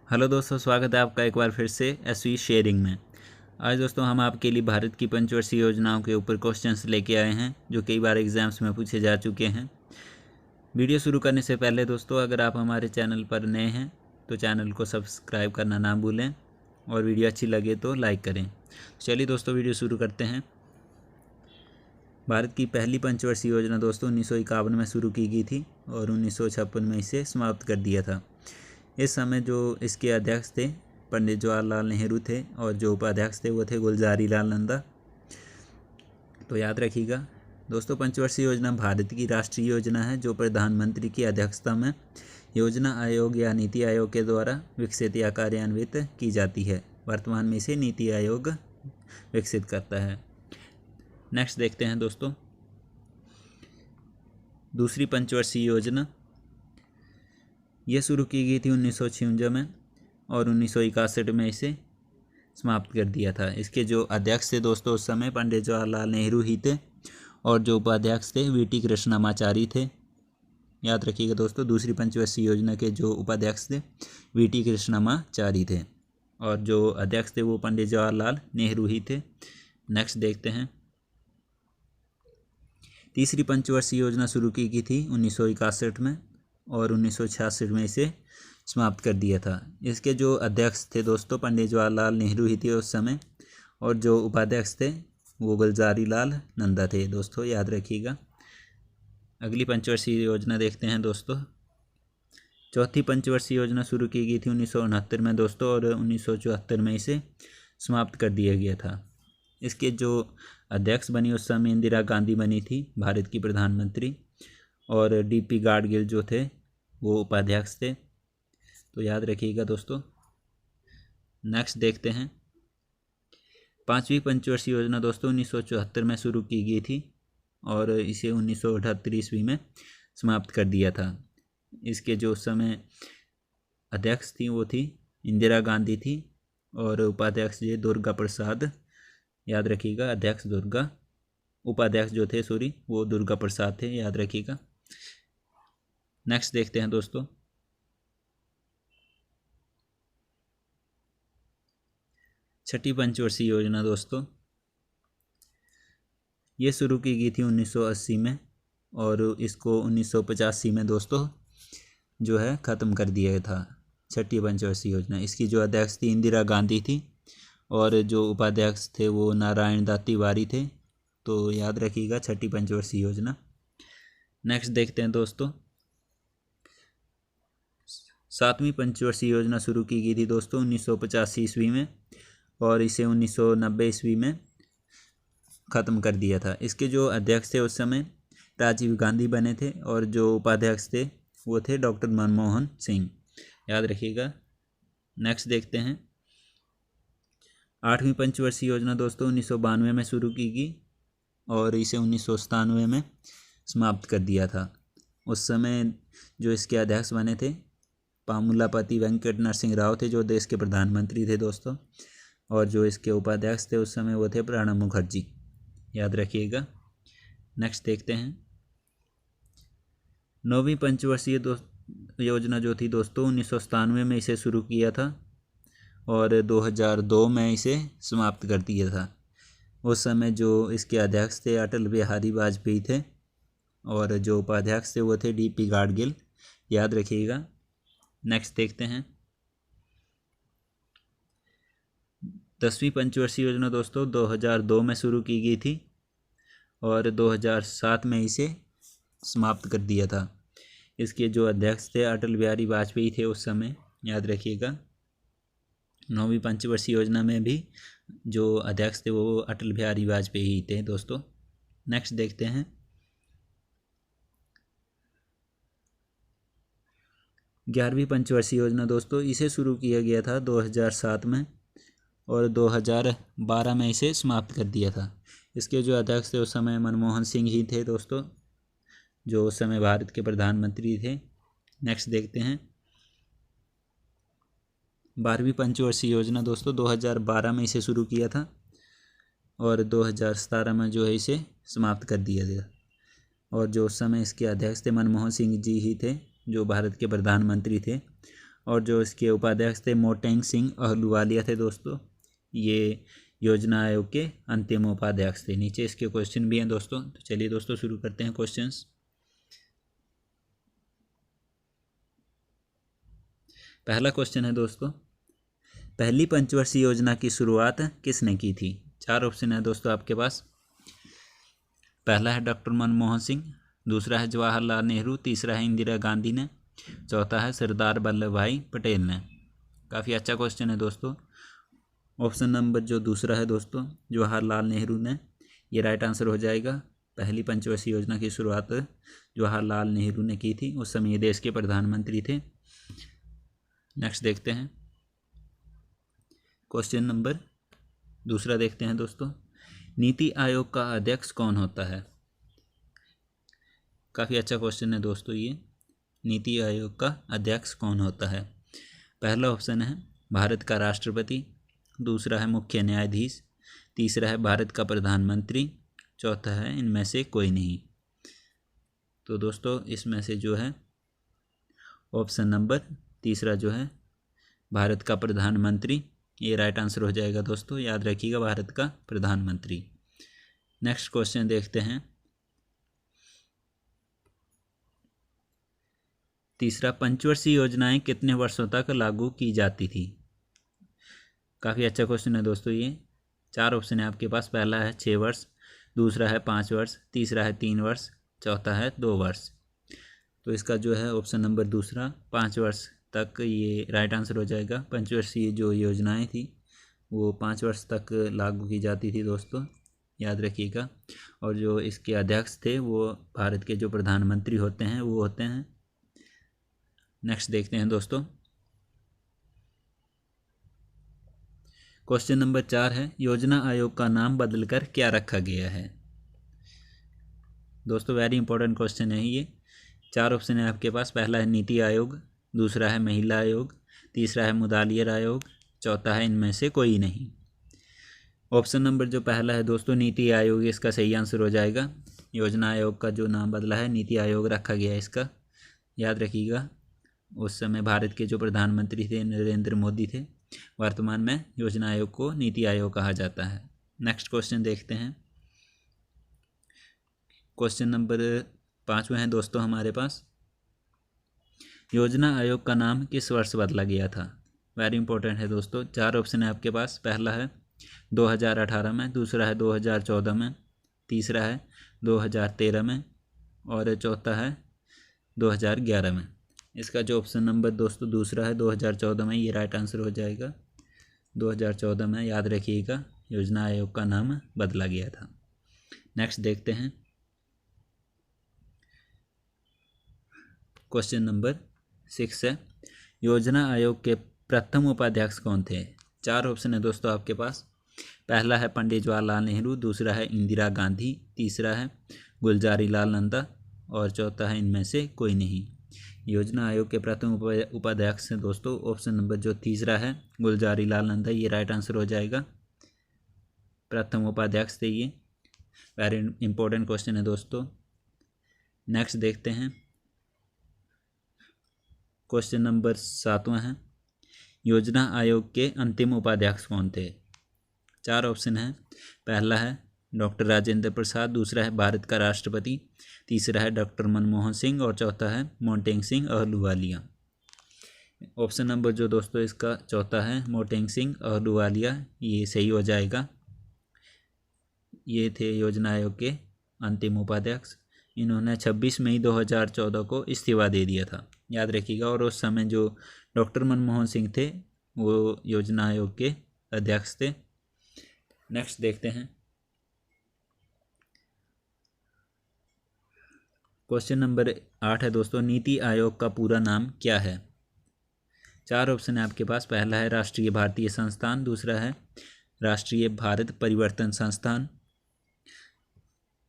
Hello दोस्तों, स्वागत है आपका एक बार फिर से एसवी शेयरिंग में। आज दोस्तों हम आपके लिए भारत की पंचवर्षीय योजनाओं के ऊपर क्वेश्चंस लेके आए हैं जो कई बार एग्जाम्स में पूछे जा चुके हैं। वीडियो शुरू करने से पहले दोस्तों, अगर आप हमारे चैनल पर नए हैं तो चैनल को सब्सक्राइब करना ना भूलें और वीडियो अच्छी लगे तो लाइक करें। चलिए दोस्तों, वीडियो शुरू करते हैं। भारत की पहली पंचवर्षीय योजना दोस्तों 1951 में शुरू की गई थी और 1956 में इसे समाप्त कर दिया था। इस समय जो इसके अध्यक्ष थे पंडित जवाहरलाल नेहरू थे और जो उपाध्यक्ष थे वो थे गुलजारी लाल नंदा। तो याद रखिएगा दोस्तों, पंचवर्षीय योजना भारत की राष्ट्रीय योजना है जो प्रधानमंत्री की अध्यक्षता में योजना आयोग या नीति आयोग के द्वारा विकसित या कार्यान्वित की जाती है। वर्तमान में इसे नीति आयोग विकसित करता है। नेक्स्ट देखते हैं दोस्तों, दूसरी पंचवर्षीय योजना ये शुरू की गई थी 1956 में और 1961 में इसे समाप्त कर दिया था। इसके जो अध्यक्ष थे दोस्तों उस समय पंडित जवाहरलाल नेहरू ही थे और जो उपाध्यक्ष थे वीटी कृष्णमाचारी थे। याद रखिएगा दोस्तों, दूसरी पंचवर्षीय योजना के जो उपाध्यक्ष थे वीटी कृष्णमाचारी थे और जो अध्यक्ष थे वो पंडित जवाहरलाल नेहरू ही थे। नेक्स्ट देखते हैं, तीसरी पंचवर्षीय योजना शुरू की गई थी 1961 में और 1966 में इसे समाप्त कर दिया था। इसके जो अध्यक्ष थे दोस्तों पंडित जवाहरलाल नेहरू ही थे उस समय और जो उपाध्यक्ष थे वो गुलजारी लाल नंदा थे। दोस्तों याद रखिएगा। अगली पंचवर्षीय योजना देखते हैं दोस्तों। चौथी पंचवर्षीय योजना शुरू की गई थी 1969 में दोस्तों और 1974 में इसे समाप्त कर दिया गया था। इसके जो अध्यक्ष बनी उस समय इंदिरा गांधी बनी थी भारत की प्रधानमंत्री और डीपी गाडगिल जो थे वो उपाध्यक्ष थे। तो याद रखिएगा दोस्तों। नेक्स्ट देखते हैं, पांचवी पंचवर्षीय योजना दोस्तों 1974 में शुरू की गई थी और इसे 1978 ईस्वी में समाप्त कर दिया था। इसके जो समय अध्यक्ष थी वो थी इंदिरा गांधी थी और उपाध्यक्ष ये दुर्गा प्रसाद। याद रखिएगा, अध्यक्ष दुर्गा, उपाध्यक्ष जो थे वो दुर्गा प्रसाद थे। याद रखिएगा। नेक्स्ट देखते हैं दोस्तों, छठी पंचवर्षीय योजना दोस्तों ये शुरू की गई थी 1980 में और इसको 1985 में दोस्तों जो है ख़त्म कर दिया गया था। छठी पंचवर्षीय योजना, इसकी जो अध्यक्ष थी इंदिरा गांधी थी और जो उपाध्यक्ष थे वो नारायण दत्त तिवारी थे। तो याद रखिएगा छठी पंचवर्षीय योजना। नेक्स्ट देखते हैं दोस्तों, सातवीं पंचवर्षीय योजना शुरू की गई थी दोस्तों 1985 ईस्वी में और इसे 1990 ईस्वी में ख़त्म कर दिया था। इसके जो अध्यक्ष थे उस समय राजीव गांधी बने थे और जो उपाध्यक्ष थे वो थे डॉक्टर मनमोहन सिंह। याद रखिएगा। नेक्स्ट देखते हैं, आठवीं पंचवर्षीय योजना दोस्तों 1992 में शुरू की गई और इसे 1997 में समाप्त कर दिया था। उस समय जो इसके अध्यक्ष बने थे पामुलापति वेंकट नरसिंह राव थे जो देश के प्रधानमंत्री थे दोस्तों और जो इसके उपाध्यक्ष थे उस समय वो थे प्रणब मुखर्जी। याद रखिएगा। नेक्स्ट देखते हैं, नौवीं पंचवर्षीय योजना जो थी दोस्तों 1997 में इसे शुरू किया था और 2002 में इसे समाप्त कर दिया था। उस समय जो इसके अध्यक्ष थे अटल बिहारी वाजपेयी थे और जो उपाध्यक्ष थे वो थे डीपी गाडगिल। याद रखिएगा। नेक्स्ट देखते हैं, 10वीं पंचवर्षीय योजना दोस्तों 2002 में शुरू की गई थी और 2007 में इसे समाप्त कर दिया था। इसके जो अध्यक्ष थे अटल बिहारी वाजपेयी थे उस समय। याद रखिएगा। नौवीं पंचवर्षीय योजना में भी जो अध्यक्ष थे वो अटल बिहारी वाजपेयी ही थे दोस्तों। नेक्स्ट देखते हैं, 11वीं पंचवर्षीय योजना दोस्तों इसे शुरू किया गया था 2007 में और 2012 में इसे समाप्त कर दिया था। इसके जो अध्यक्ष थे उस समय मनमोहन सिंह ही थे दोस्तों जो उस समय भारत के प्रधानमंत्री थे। नेक्स्ट देखते हैं, 12वीं पंचवर्षीय योजना दोस्तों 2012 में इसे शुरू किया था और 2017 में जो है इसे समाप्त कर दिया गया और जो उस समय इसके अध्यक्ष थे मनमोहन सिंह जी ही थे जो भारत के प्रधानमंत्री थे और जो इसके उपाध्यक्ष थे मोटेंग सिंह अहलूवालिया थे दोस्तों। ये योजना आयोग के अंतिम उपाध्यक्ष थे। नीचे इसके क्वेश्चन भी हैं दोस्तों, तो चलिए दोस्तों शुरू करते हैं क्वेश्चंस। पहला क्वेश्चन है दोस्तों, पहली पंचवर्षीय योजना की शुरुआत किसने की थी? 4 ऑप्शन है दोस्तों आपके पास। पहला है डॉक्टर मनमोहन सिंह, दूसरा है जवाहरलाल नेहरू, तीसरा है इंदिरा गांधी ने, चौथा है सरदार वल्लभ भाई पटेल ने। काफ़ी अच्छा क्वेश्चन है दोस्तों। ऑप्शन नंबर जो दूसरा है दोस्तों, जवाहरलाल नेहरू ने, ये राइट आंसर हो जाएगा। पहली पंचवर्षीय योजना की शुरुआत जवाहरलाल नेहरू ने की थी, उस समय ये देश के प्रधानमंत्री थे। नेक्स्ट देखते हैं क्वेश्चन नंबर दूसरा देखते हैं दोस्तों, नीति आयोग का अध्यक्ष कौन होता है? काफ़ी अच्छा क्वेश्चन है दोस्तों ये, नीति आयोग का अध्यक्ष कौन होता है? पहला ऑप्शन है भारत का राष्ट्रपति, दूसरा है मुख्य न्यायाधीश, तीसरा है भारत का प्रधानमंत्री, चौथा है इनमें से कोई नहीं। तो दोस्तों इसमें से जो है ऑप्शन नंबर तीसरा जो है भारत का प्रधानमंत्री, ये राइट आंसर हो जाएगा दोस्तों, याद रखिएगा भारत का प्रधानमंत्री। नेक्स्ट क्वेश्चन देखते हैं, तीसरा, पंचवर्षीय योजनाएं कितने वर्षों तक लागू की जाती थी? काफ़ी अच्छा क्वेश्चन है दोस्तों ये। 4 ऑप्शन है आपके पास। पहला है 6 वर्ष, दूसरा है 5 वर्ष, तीसरा है 3 वर्ष, चौथा है 2 वर्ष। तो इसका जो है ऑप्शन नंबर दूसरा 5 वर्ष तक ये राइट आंसर हो जाएगा। पंचवर्षीय जो योजनाएं थी वो 5 वर्ष तक लागू की जाती थी दोस्तों, याद रखिएगा। और जो इसके अध्यक्ष थे वो भारत के जो प्रधानमंत्री होते हैं वो होते हैं। नेक्स्ट देखते हैं दोस्तों, क्वेश्चन नंबर 4 है, योजना आयोग का नाम बदलकर क्या रखा गया है? दोस्तों वेरी इंपॉर्टेंट क्वेश्चन है ये। 4 ऑप्शन है आपके पास। पहला है नीति आयोग, दूसरा है महिला आयोग, तीसरा है मुदालियर आयोग, चौथा है इनमें से कोई नहीं। ऑप्शन नंबर जो पहला है दोस्तों नीति आयोग, इसका सही आंसर हो जाएगा। योजना आयोग का जो नाम बदला है नीति आयोग रखा गया है इसका, याद रखिएगा। उस समय भारत के जो प्रधानमंत्री थे नरेंद्र मोदी थे। वर्तमान में योजना आयोग को नीति आयोग कहा जाता है। नेक्स्ट क्वेश्चन देखते हैं, क्वेश्चन नंबर 5वां है दोस्तों हमारे पास, योजना आयोग का नाम किस वर्ष बदला गया था? वेरी इंपॉर्टेंट है दोस्तों। 4 ऑप्शन है आपके पास। पहला है 2018 में, दूसरा है 2014 में, तीसरा है 2013 में और चौथा है 2011 में। इसका जो ऑप्शन नंबर दोस्तों दूसरा है 2014 में, ये राइट आंसर हो जाएगा। 2014 में याद रखिएगा योजना आयोग का नाम बदला गया था। नेक्स्ट देखते हैं क्वेश्चन नंबर 6 है, योजना आयोग के प्रथम उपाध्यक्ष कौन थे? 4 ऑप्शन है दोस्तों आपके पास। पहला है पंडित जवाहरलाल नेहरू, दूसरा है इंदिरा गांधी, तीसरा है गुलजारी लाल नंदा और चौथा है इनमें से कोई नहीं। योजना आयोग के प्रथम उपाध्यक्ष हैं दोस्तों ऑप्शन नंबर जो तीसरा है गुलजारी लाल नंदा, ये राइट आंसर हो जाएगा। प्रथम उपाध्यक्ष थे ये। वेरी इंपॉर्टेंट क्वेश्चन है दोस्तों। नेक्स्ट देखते हैं क्वेश्चन नंबर 7वां है, योजना आयोग के अंतिम उपाध्यक्ष कौन थे? 4 ऑप्शन है। पहला है डॉक्टर राजेंद्र प्रसाद, दूसरा है भारत का राष्ट्रपति, तीसरा है डॉक्टर मनमोहन सिंह और चौथा है मोटेंग सिंह अहलूवालिया। ऑप्शन नंबर जो दोस्तों इसका चौथा है मोटेंग सिंह अहलूवालिया, ये सही हो जाएगा। ये थे योजना आयोग के अंतिम उपाध्यक्ष। इन्होंने 26 मई 2014 को इस्तीफा दे दिया था, याद रखिएगा। और उस समय जो डॉक्टर मनमोहन सिंह थे वो योजना आयोग के अध्यक्ष थे। नेक्स्ट देखते हैं क्वेश्चन नंबर 8 है दोस्तों, नीति आयोग का पूरा नाम क्या है? 4 ऑप्शन है आपके पास। पहला है राष्ट्रीय भारतीय संस्थान, दूसरा है राष्ट्रीय भारत परिवर्तन संस्थान,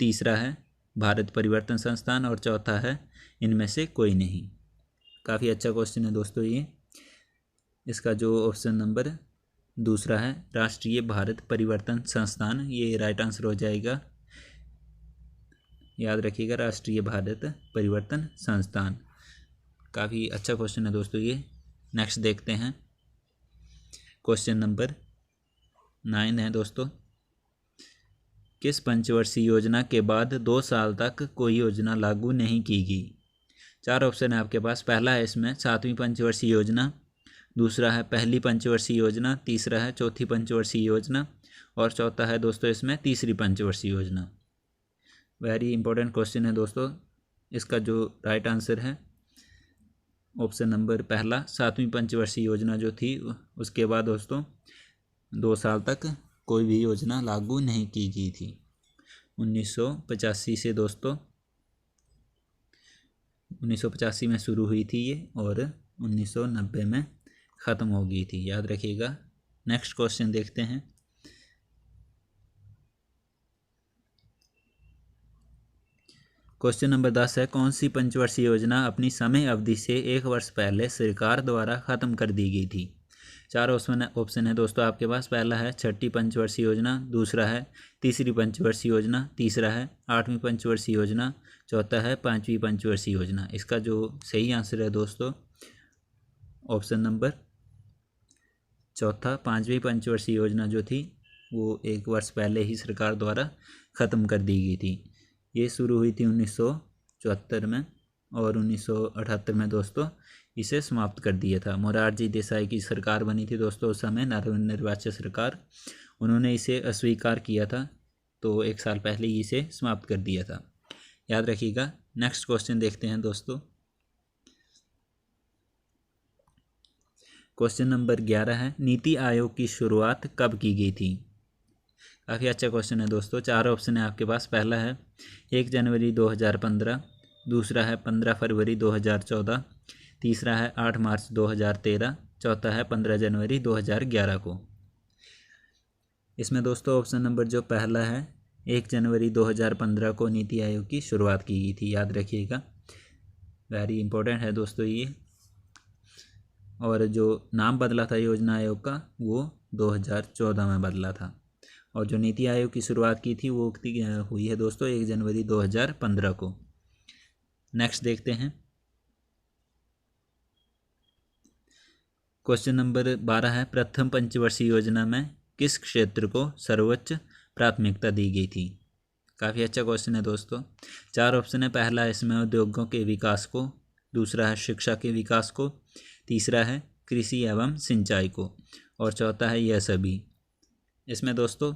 तीसरा है भारत परिवर्तन संस्थान और चौथा है इनमें से कोई नहीं। काफ़ी अच्छा क्वेश्चन है दोस्तों ये। इसका जो ऑप्शन नंबर दूसरा है राष्ट्रीय भारत परिवर्तन संस्थान, ये राइट आंसर हो जाएगा। याद रखिएगा राष्ट्रीय भारत परिवर्तन संस्थान। काफ़ी अच्छा क्वेश्चन है दोस्तों ये। नेक्स्ट देखते हैं, क्वेश्चन नंबर 9 है दोस्तों। किस पंचवर्षीय योजना के बाद 2 साल तक कोई योजना लागू नहीं की गई? 4 ऑप्शन है आपके पास। पहला है इसमें 7वीं पंचवर्षीय योजना, दूसरा है पहली पंचवर्षीय योजना, तीसरा है चौथी पंचवर्षीय योजना और चौथा है दोस्तों इसमें तीसरी पंचवर्षीय योजना। वेरी इंपॉर्टेंट क्वेश्चन है दोस्तों। इसका जो राइट आंसर है ऑप्शन नंबर पहला, 7वीं पंचवर्षीय योजना जो थी उसके बाद दोस्तों 2 साल तक कोई भी योजना लागू नहीं की गई थी। 1985 से दोस्तों 1985 में शुरू हुई थी ये और 1990 में ख़त्म हो गई थी, याद रखिएगा। नेक्स्ट क्वेश्चन देखते हैं। क्वेश्चन नंबर 10 है, कौन सी पंचवर्षीय योजना अपनी समय अवधि से 1 वर्ष पहले सरकार द्वारा ख़त्म कर दी गई थी? 4 ऑप्शन है दोस्तों आपके पास। पहला है छठी पंचवर्षीय योजना, दूसरा है तीसरी पंचवर्षीय योजना, तीसरा है 8वीं पंचवर्षीय योजना, चौथा है 5वीं पंचवर्षीय योजना। इसका जो सही आंसर है दोस्तों ऑप्शन नंबर चौथा, 5वीं पंचवर्षीय योजना जो थी वो 1 वर्ष पहले ही सरकार द्वारा ख़त्म कर दी गई थी। ये शुरू हुई थी 1974 में और 1978 में दोस्तों इसे समाप्त कर दिया था। मोरारजी देसाई की सरकार बनी थी दोस्तों उस समय, नवनिर्वाचित सरकार। उन्होंने इसे अस्वीकार किया था तो 1 साल पहले ही इसे समाप्त कर दिया था, याद रखिएगा। नेक्स्ट क्वेश्चन देखते हैं दोस्तों। क्वेश्चन नंबर 11 है, नीति आयोग की शुरुआत कब की गई थी? काफ़ी अच्छा क्वेश्चन है दोस्तों। 4 ऑप्शन है आपके पास। पहला है 1 जनवरी 2015, दूसरा है 15 फरवरी 2014, तीसरा है 8 मार्च 2013, चौथा है 15 जनवरी 2011 को। इसमें दोस्तों ऑप्शन नंबर जो पहला है 1 जनवरी 2015 को नीति आयोग की शुरुआत की गई थी, याद रखिएगा। वेरी इंपॉर्टेंट है दोस्तों ये। और जो नाम बदला था योजना आयोग का वो 2014 में बदला था और जो नीति आयोग की शुरुआत की थी वो हुई है दोस्तों 1 जनवरी 2015 को। नेक्स्ट देखते हैं। क्वेश्चन नंबर 12 है, प्रथम पंचवर्षीय योजना में किस क्षेत्र को सर्वोच्च प्राथमिकता दी गई थी? काफ़ी अच्छा क्वेश्चन है दोस्तों। 4 ऑप्शन है। पहला है इसमें उद्योगों के विकास को, दूसरा है शिक्षा के विकास को, तीसरा है कृषि एवं सिंचाई को और चौथा है यह सभी। इसमें दोस्तों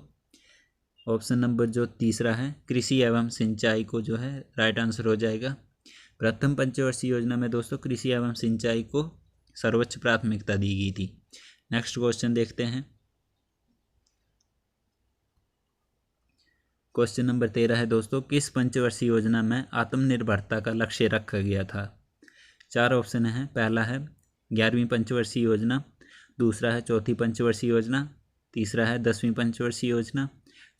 ऑप्शन नंबर जो तीसरा है कृषि एवं सिंचाई को जो है राइट आंसर हो जाएगा। प्रथम पंचवर्षीय योजना में दोस्तों कृषि एवं सिंचाई को सर्वोच्च प्राथमिकता दी गई थी। नेक्स्ट क्वेश्चन देखते हैं। क्वेश्चन नंबर 13 है दोस्तों, किस पंचवर्षीय योजना में आत्मनिर्भरता का लक्ष्य रखा गया था? 4 ऑप्शन है। पहला है 11वीं पंचवर्षीय योजना, दूसरा है चौथी पंचवर्षीय योजना, तीसरा है 10वीं पंचवर्षीय योजना,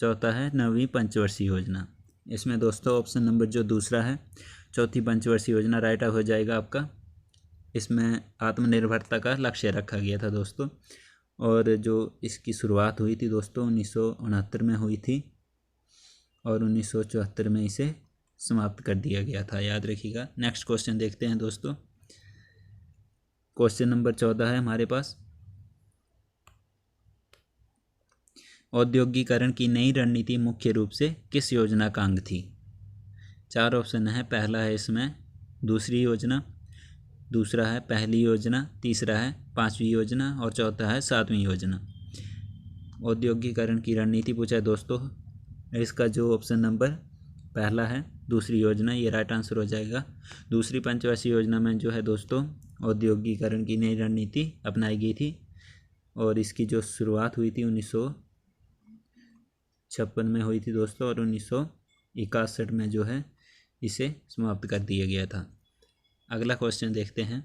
चौथा है 9वीं पंचवर्षीय योजना। इसमें दोस्तों ऑप्शन नंबर जो दूसरा है चौथी पंचवर्षीय योजना राइट हो जाएगा आपका। इसमें आत्मनिर्भरता का लक्ष्य रखा गया था दोस्तों और जो इसकी शुरुआत हुई थी दोस्तों 1969 में हुई थी और 1974 में इसे समाप्त कर दिया गया था, याद रखिएगा। नेक्स्ट क्वेश्चन देखते हैं दोस्तों। क्वेश्चन नंबर 14 है हमारे पास, औद्योगिकरण की नई रणनीति मुख्य रूप से किस योजना का अंग थी? 4 ऑप्शन है। पहला है इसमें दूसरी योजना, दूसरा है पहली योजना, तीसरा है 5वीं योजना और चौथा है 7वीं योजना। औद्योगिकरण की रणनीति पूछा है दोस्तों। इसका जो ऑप्शन नंबर पहला है दूसरी योजना ये राइट आंसर हो जाएगा। दूसरी पंचवर्षीय योजना में जो है दोस्तों औद्योगिकरण की नई रणनीति अपनाई गई थी और इसकी जो शुरुआत हुई थी 1956 में हुई थी दोस्तों और 1961 में जो है इसे समाप्त कर दिया गया था। अगला क्वेश्चन देखते हैं।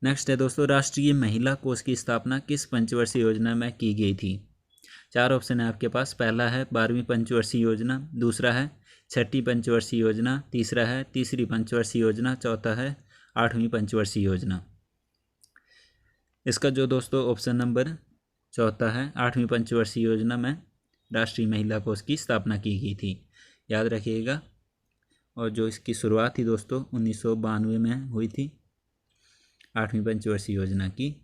नेक्स्ट है दोस्तों, राष्ट्रीय महिला कोष की स्थापना किस पंचवर्षीय योजना में की गई थी? 4 ऑप्शन है आपके पास। पहला है 12वीं पंचवर्षीय योजना, दूसरा है छठी पंचवर्षीय योजना, तीसरा है तीसरी पंचवर्षीय योजना, चौथा है 8वीं पंचवर्षीय योजना। इसका जो दोस्तों ऑप्शन नंबर चौथा है 8वीं पंचवर्षीय योजना में राष्ट्रीय महिला कोष की स्थापना की गई थी, याद रखिएगा। और जो इसकी शुरुआत थी दोस्तों 1992 में हुई थी 8वीं पंचवर्षीय योजना की,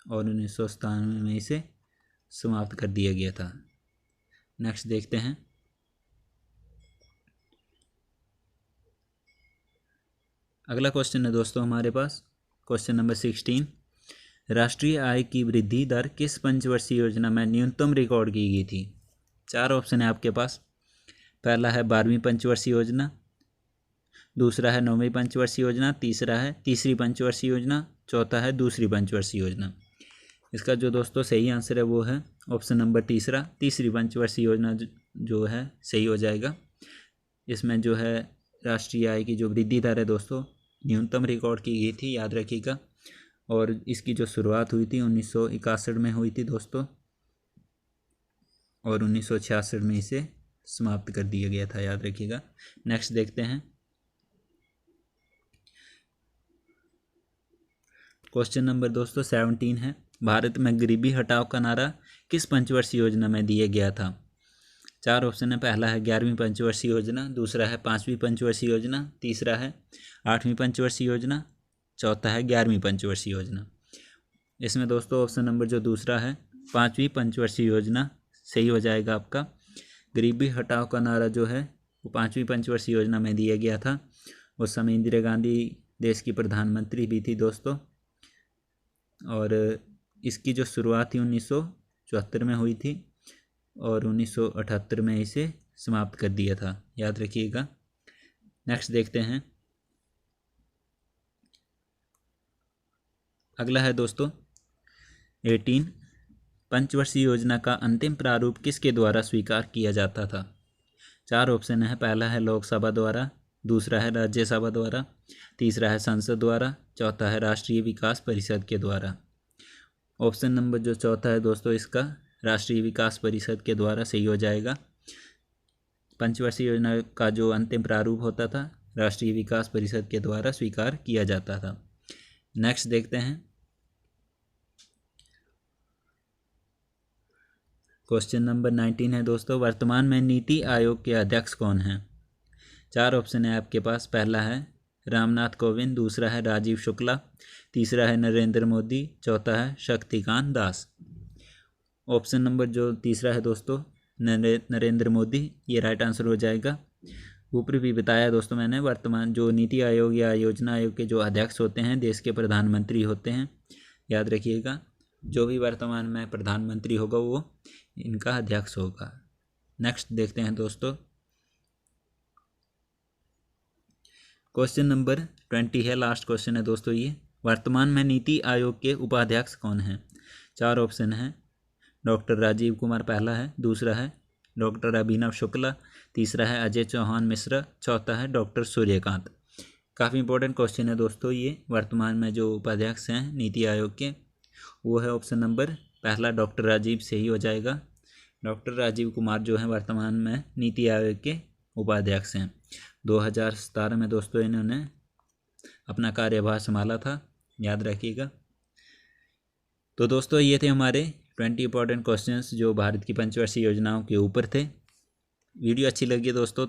और 1997 में इसे समाप्त कर दिया गया था। नेक्स्ट देखते हैं। अगला क्वेश्चन है दोस्तों हमारे पास क्वेश्चन नंबर 16। राष्ट्रीय आय की वृद्धि दर किस पंचवर्षीय योजना में न्यूनतम रिकॉर्ड की गई थी? 4 ऑप्शन है आपके पास। पहला है 12वीं पंचवर्षीय योजना, दूसरा है 9वीं पंचवर्षीय योजना, तीसरा है तीसरी पंचवर्षीय योजना, चौथा है दूसरी पंचवर्षीय योजना। इसका जो दोस्तों सही आंसर है वो है ऑप्शन नंबर तीसरा, तीसरी पंचवर्षीय योजना जो है सही हो जाएगा। इसमें जो है राष्ट्रीय आय की जो वृद्धि दर है दोस्तों न्यूनतम रिकॉर्ड की गई थी, याद रखिएगा। और इसकी जो शुरुआत हुई थी 1961 में हुई थी दोस्तों, और 1966 में इसे समाप्त कर दिया गया था, याद रखिएगा। नेक्स्ट देखते हैं। क्वेश्चन नंबर दोस्तों 17 है। भारत में गरीबी हटाओ का नारा किस पंचवर्षीय योजना में दिया गया था? 4 ऑप्शन है। पहला है 11वीं पंचवर्षीय योजना, दूसरा है 5वीं पंचवर्षीय योजना, तीसरा है 8वीं पंचवर्षीय योजना, चौथा है 11वीं पंचवर्षीय योजना। इसमें दोस्तों ऑप्शन नंबर जो दूसरा है 5वीं पंचवर्षीय योजना सही हो जाएगा आपका। गरीबी हटाओ का नारा जो है वो 5वीं पंचवर्षीय योजना में दिया गया था। उस समय इंदिरा गांधी देश की प्रधानमंत्री भी थी दोस्तों, और इसकी जो शुरुआत थी 1974 में हुई थी, और 1978 में इसे समाप्त कर दिया था, याद रखिएगा। नेक्स्ट देखते हैं। अगला है दोस्तों 18। पंचवर्षीय योजना का अंतिम प्रारूप किसके द्वारा स्वीकार किया जाता था? 4 ऑप्शन है। पहला है लोकसभा द्वारा, दूसरा है राज्यसभा द्वारा, तीसरा है संसद द्वारा, चौथा है राष्ट्रीय विकास परिषद के द्वारा। ऑप्शन नंबर जो चौथा है दोस्तों इसका राष्ट्रीय विकास परिषद के द्वारा सही हो जाएगा। पंचवर्षीय योजना का जो अंतिम प्रारूप होता था राष्ट्रीय विकास परिषद के द्वारा स्वीकार किया जाता था। नेक्स्ट देखते हैं। क्वेश्चन नंबर 19 है दोस्तों। वर्तमान में नीति आयोग के अध्यक्ष कौन हैं? 4 ऑप्शन है आपके पास। पहला है रामनाथ कोविंद, दूसरा है राजीव शुक्ला, तीसरा है नरेंद्र मोदी, चौथा है शक्तिकांत दास। ऑप्शन नंबर जो तीसरा है दोस्तों नरेंद्र मोदी, ये राइट आंसर हो जाएगा। ऊपर भी बताया दोस्तों मैंने, वर्तमान जो नीति आयोग या योजना आयोग के जो अध्यक्ष होते हैं देश के प्रधानमंत्री होते हैं, याद रखिएगा। जो भी वर्तमान में प्रधानमंत्री होगा वो इनका अध्यक्ष होगा। नेक्स्ट देखते हैं दोस्तों। क्वेश्चन नंबर 20 है, लास्ट क्वेश्चन है दोस्तों ये। वर्तमान में नीति आयोग के उपाध्यक्ष कौन हैं? 4 ऑप्शन हैं। डॉक्टर राजीव कुमार पहला है, दूसरा है डॉक्टर अभिनव शुक्ला, तीसरा है अजय चौहान मिश्रा, चौथा है डॉक्टर सूर्यकांत। काफ़ी इंपॉर्टेंट क्वेश्चन है दोस्तों ये। वर्तमान में जो उपाध्यक्ष हैं नीति आयोग के वो है ऑप्शन नंबर पहला डॉक्टर राजीव सही हो जाएगा। डॉक्टर राजीव कुमार जो हैं वर्तमान में नीति आयोग के उपाध्यक्ष हैं। 2017 में दोस्तों इन्होंने अपना कार्यभार संभाला था, याद रखिएगा। तो दोस्तों ये थे हमारे 20 इंपॉर्टेंट क्वेश्चंस जो भारत की पंचवर्षीय योजनाओं के ऊपर थे। वीडियो अच्छी लगी दोस्तों